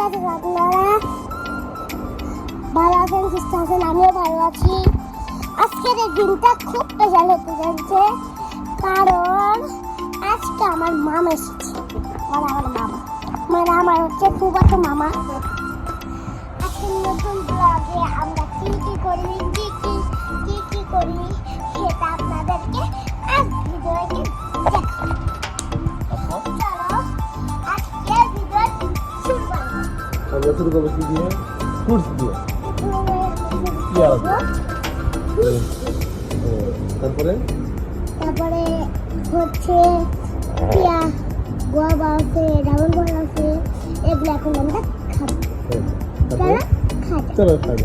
আছেন আপনারা? ভালো আছেন, সুস্থ আছেন? আমিও ভালো আছি। আজকের এই দিনটা খুব স্পেশাল হতে যাচ্ছে, কারণ আজকে আমার মামা এসেছে। আমার হচ্ছে ফুফাতো মামা। আজকে নতুন ব্লগে আমরা কি করি সেটা আপনাদেরকে আজ ভিডিওতে দেখাবো। চলো আজকে ভিডিও শুরু করি। আমরা শুরু করবো কি দিয়ে? ফ্রুটস দিয়ে। তারপরে হচ্ছে পিয়া, গোয়াবা আছে, ডাবল বল আছে, এগুলো এখন আমরা খাবো। চলো খাই। চলো খাই।